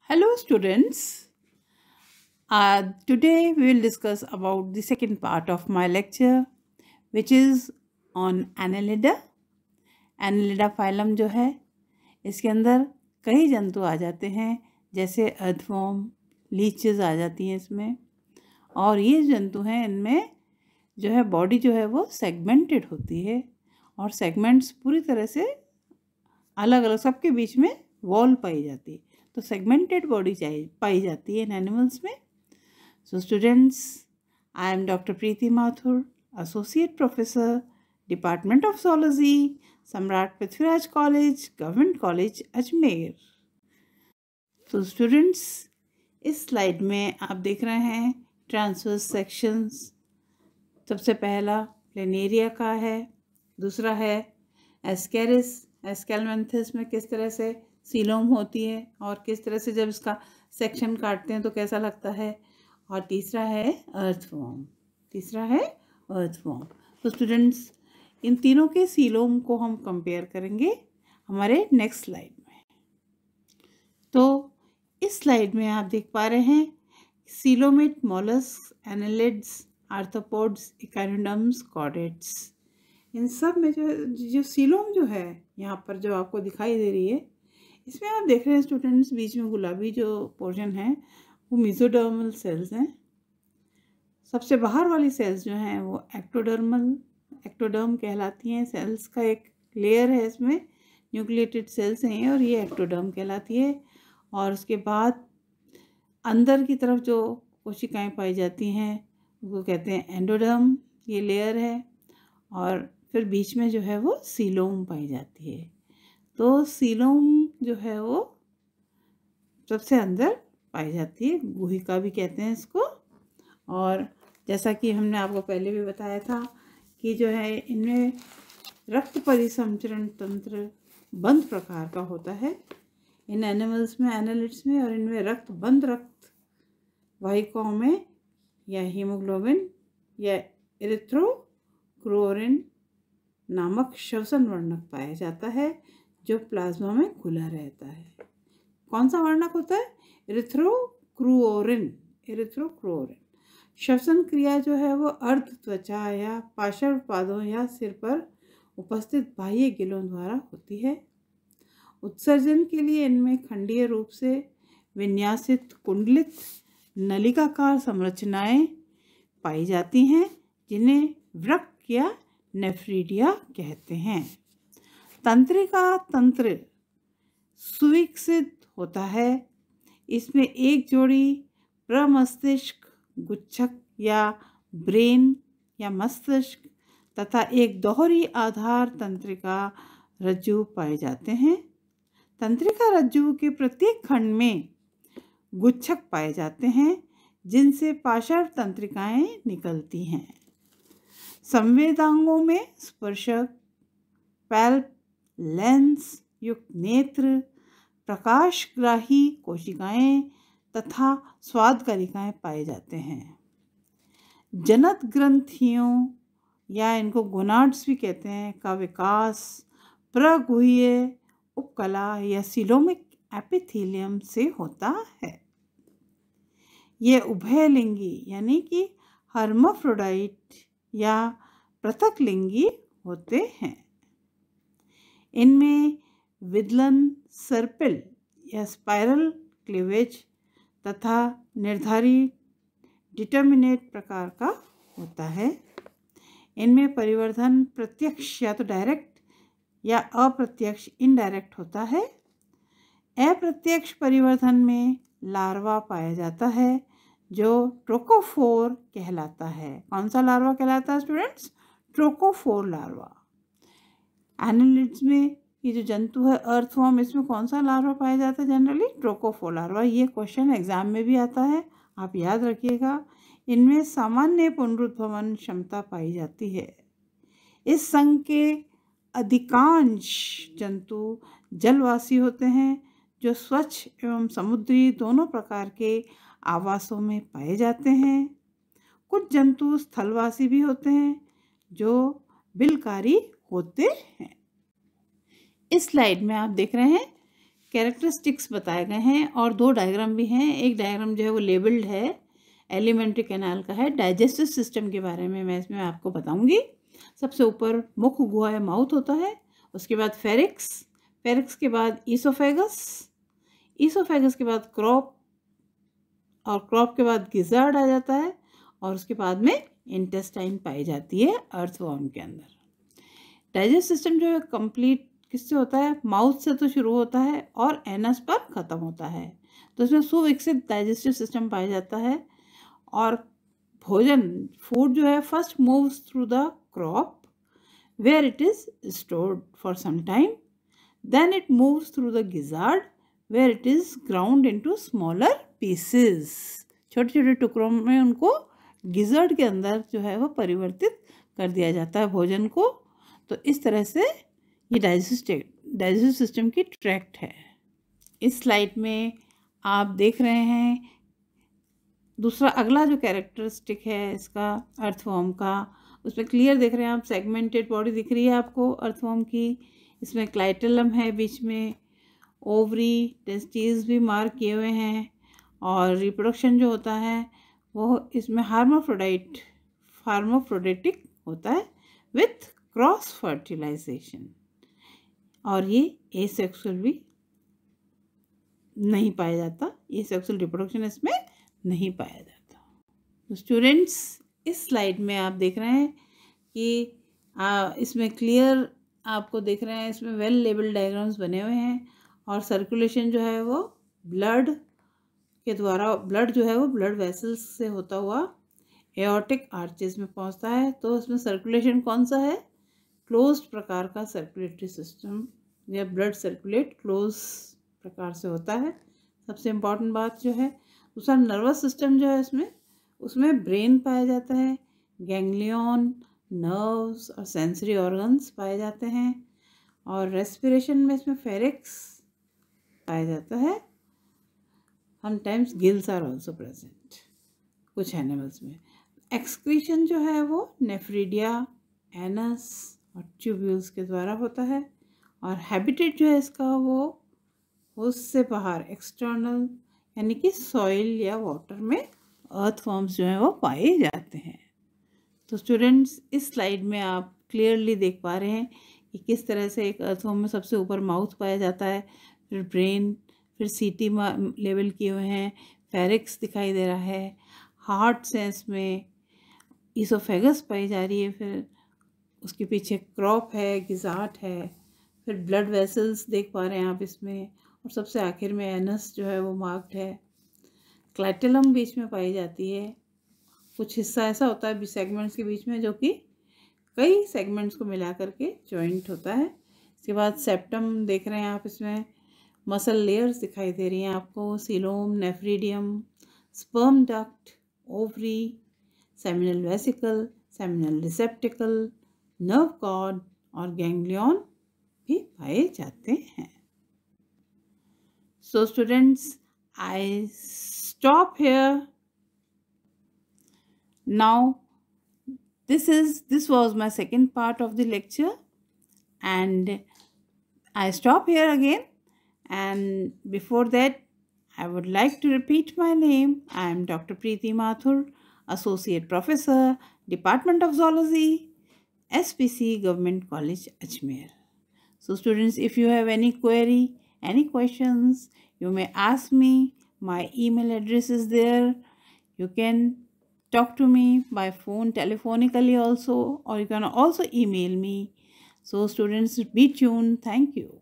Hello students. Today we will discuss about the second part of my lecture which is on Annelida. Annelida phylum जो है इसके अंदर कई जंतु आ जाते हैं जैसे अर्थवॉर्म, लीचेस आ जाती हैं इसमें। और ये जंतु हैं इनमें जो है बॉडी जो है वो सेगमेंटेड होती है और सेगमेंट्स पूरी तरह से अलग अलग सबके बीच में वॉल पाई जाती है, तो सेगमेंटेड बॉडी पाई जाती है इन एनिमल्स में। So students, I am doctor Preeti Mathur, associate professor, department of zoology, सम्राट Prithviraj college, government college Ajmer. तो स्टूडेंट्स, इस स्लाइड में आप देख रहे हैं ट्रांसवर्स सेक्शंस। सबसे पहला प्लेनेरिया का है, दूसरा है एस्केरिस, एस्केलमेंथिस में किस तरह से सीलोम होती है और किस तरह से जब इसका सेक्शन काटते हैं तो कैसा लगता है, और तीसरा है अर्थवॉर्म। तो स्टूडेंट्स, इन तीनों के सीलोम को हम कंपेयर करेंगे हमारे नेक्स्ट स्लाइड में। तो इस स्लाइड में आप देख पा रहे हैं coelomate mollusc, annelids, arthropods, echinoderms, chordates. इन सब में जो सीलोम जो है यहाँ पर जो आपको दिखाई दे रही है, इसमें आप देख रहे हैं स्टूडेंट्स बीच में गुलाबी जो पोर्शन है वो मेसोडर्मल सेल्स हैं। सबसे बाहर वाली सेल्स जो हैं वो एक्टोडर्म कहलाती हैं। सेल्स का एक लेयर है, इसमें न्यूक्लिएटेड सेल्स हैं और ये एक्टोडर्म कहलाती है। और उसके बाद अंदर की तरफ जो कोशिकाएं पाई जाती हैं वो कहते हैं एंडोडर्म, ये लेयर है। और फिर बीच में जो है वो सीलोम पाई जाती है। तो सीलोम जो है वो सबसे अंदर पाई जाती है, गुहिका भी कहते हैं इसको। और जैसा कि हमने आपको पहले भी बताया था कि जो है इनमें रक्त परिसंचरण तंत्र बंद प्रकार का होता है इन एनिमल्स में, एनालिड्स में। और इनमें रक्त वाहिकाओं में या हीमोग्लोबिन या इरिथ्रोक्रोरिन नामक श्वसन वर्णक पाया जाता है जो प्लाज्मा में खुला रहता है। कौन सा वर्णक होता है? इरिथ्रोक्रोरिन। श्वसन क्रिया जो है वो अर्ध त्वचा या पार्श्व पादों या सिर पर उपस्थित बाह्य गिलों द्वारा होती है। उत्सर्जन के लिए इनमें खंडीय रूप से विन्यासित कुंडलित नलिकाकार संरचनाएं पाई जाती हैं जिन्हें वृक्क या नेफ्रिडिया कहते हैं। तंत्रिका तंत्र सुविकसित होता है। इसमें एक जोड़ी प्रमस्तिष्क गुच्छक या ब्रेन या मस्तिष्क तथा एक दोहरी आधार तंत्रिका रज्जु पाए जाते हैं। तंत्रिका रज्जु के प्रत्येक खंड में गुच्छक पाए जाते हैं जिनसे पार्श्व तंत्रिकाएं निकलती हैं। संवेदांगों में स्पर्शक, पैल्प, लेंस युक्त नेत्र, प्रकाशग्राही कोशिकाएं तथा स्वाद कलिकाएं पाए जाते हैं। जनत ग्रंथियों या इनको गोनाड्स भी कहते हैं का विकास प्रगुह्य उपकला या सीलोमिक एपिथेलियम से होता है। ये उभयलिंगी यानी कि हर्माफ्रोडाइट या पृथक लिंगी होते हैं। इनमें विदलन सर्पिल या स्पाइरल क्लीवेज तथा निर्धारित डिटर्मिनेट प्रकार का होता है। इनमें परिवर्धन प्रत्यक्ष या तो डायरेक्ट या अप्रत्यक्ष इनडायरेक्ट होता है। अप्रत्यक्ष परिवर्धन में लार्वा पाया जाता है जो ट्रोकोफोर कहलाता है। कौन सा लार्वा कहलाता है स्टूडेंट्स? Trochophore larva. एनालिड्स में ये जो जंतु है अर्थवॉर्म, इसमें कौन सा लार्वा पाया जाता है? Generally trochophore larva. ये क्वेश्चन एग्जाम में भी आता है, आप याद रखिएगा। इनमें सामान्य पुनरुद्भवन क्षमता पाई जाती है। इस संघ के अधिकांश जंतु जलवासी होते हैं जो स्वच्छ एवं समुद्री दोनों प्रकार के आवासों में पाए जाते हैं। कुछ जंतु स्थलवासी भी होते हैं जो बिलकारी होते हैं। इस स्लाइड में आप देख रहे हैं कैरेक्टरिस्टिक्स बताए गए हैं और 2 डायग्राम भी हैं। एक डायग्राम जो है वो लेबल्ड है, एलिमेंट्री कैनाल का है। डाइजेस्टिव सिस्टम के बारे में मैं इसमें आपको बताऊंगी। सबसे ऊपर मुख गुहा या माउथ होता है, उसके बाद फेरिक्स, फेरिक्स के बाद ईसोफेगस, ईसोफेगस के बाद क्रॉप, और क्रॉप के बाद गिजार्ड आ जाता है, और उसके बाद में इंटेस्टाइन पाई जाती है अर्थवर्म के अंदर। डाइजेस्ट सिस्टम जो है कंप्लीट किससे होता है? माउथ से तो शुरू होता है और एनस पर ख़त्म होता है। तो इसमें सुविकसित डाइजेस्टिव सिस्टम पाया जाता है। और भोजन, फूड जो है first moves through the crop where it is stored for some time, then it moves through the gizzard where it is ground into smaller pieces. छोटे छोटे टुकड़ों में उनको गिजार्ड के अंदर जो है वो परिवर्तित कर दिया जाता है भोजन को। तो इस तरह से ये डाइजेस्टिव सिस्टम की ट्रैक्ट है। इस स्लाइड में आप देख रहे हैं दूसरा अगला जो कैरेक्टरिस्टिक है इसका अर्थवर्म का, उसमें क्लियर देख रहे हैं आप, सेगमेंटेड बॉडी दिख रही है आपको अर्थवर्म की। इसमें क्लाइटेलम है बीच में, ओवरी, टेस्टिस भी मार्क किए हुए हैं, और रिप्रोडक्शन जो होता है वो इसमें हार्मोफ्रोडेटिक होता है विथ क्रॉस फर्टिलाइजेशन, और ये एसेक्सुअल भी नहीं पाया जाता, एसेक्सुअल रिप्रोडक्शन इसमें नहीं पाया जाता। तो स्टूडेंट्स, इस स्लाइड में आप देख रहे हैं कि इसमें क्लियर आपको देख रहे हैं, इसमें वेल लेबल्ड डायग्राम्स बने हुए हैं, और सर्कुलेशन जो है वो ब्लड के द्वारा, ब्लड जो है वो ब्लड वेसल्स से होता हुआ एओर्टिक आर्चेस में पहुंचता है। तो इसमें सर्कुलेशन कौन सा है? क्लोज्ड प्रकार का सर्कुलेटरी सिस्टम, या ब्लड सर्कुलेट क्लोज प्रकार से होता है। सबसे इम्पॉर्टेंट बात जो है, दूसरा नर्वस सिस्टम जो है उसमें ब्रेन पाया जाता है, गैंग्लियन, नर्व्स और सेंसरी ऑर्गन्स पाए जाते हैं, और रेस्पिरेशन में इसमें फेरिक्स पाया जाता है। Sometimes gills are also present कुछ एनिमल्स में। एक्सक्रीशन जो है वो नेफ्रीडिया, एनस और ट्यूब्यूल्स के द्वारा होता है, और हैबिटेट जो है इसका वो उससे बाहर एक्सटर्नल यानी कि सॉइल या वाटर में अर्थवर्म्स जो हैं वो पाए जाते हैं। तो स्टूडेंट्स, इस स्लाइड में आप क्लियरली देख पा रहे हैं कि किस तरह से एक अर्थवर्म में सबसे ऊपर माउथ पाया जाता है, फिर ब्रेन, फिर सीटी लेवल किए हुए हैं, फेरिक्स दिखाई दे रहा है, हार्ट सेंस में ईसोफेगस पाई जा रही है, फिर उसके पीछे क्रॉप है, गिजार्ड है, फिर ब्लड वेसल्स देख पा रहे हैं आप इसमें, और सबसे आखिर में एनस जो है वो मार्क्ड है। क्लाइटेलम बीच में पाई जाती है। कुछ हिस्सा ऐसा होता है सेगमेंट्स के बीच में जो कि कई सेगमेंट्स को मिला करके जॉइंट होता है। इसके बाद सेप्टम देख रहे हैं आप, इसमें मसल लेयर्स दिखाई दे रही हैं आपको, coelom, nephridium, sperm duct, ovary, seminal vesicle, seminal receptacle, nerve cord और गैंग्लियन भी पाए जाते हैं। So students, I stop here. Now this was my second part of the lecture, and I stop here again. And before that, I would like to repeat my name. I am Dr. Preeti Mathur, Associate Professor, Department of Zoology, SPC Government College, Ajmer. So students, if you have any query, any questions, you may ask me. My email address is there. You can talk to me by phone, telephonically also, or you can also email me. So students, be tuned. Thank you.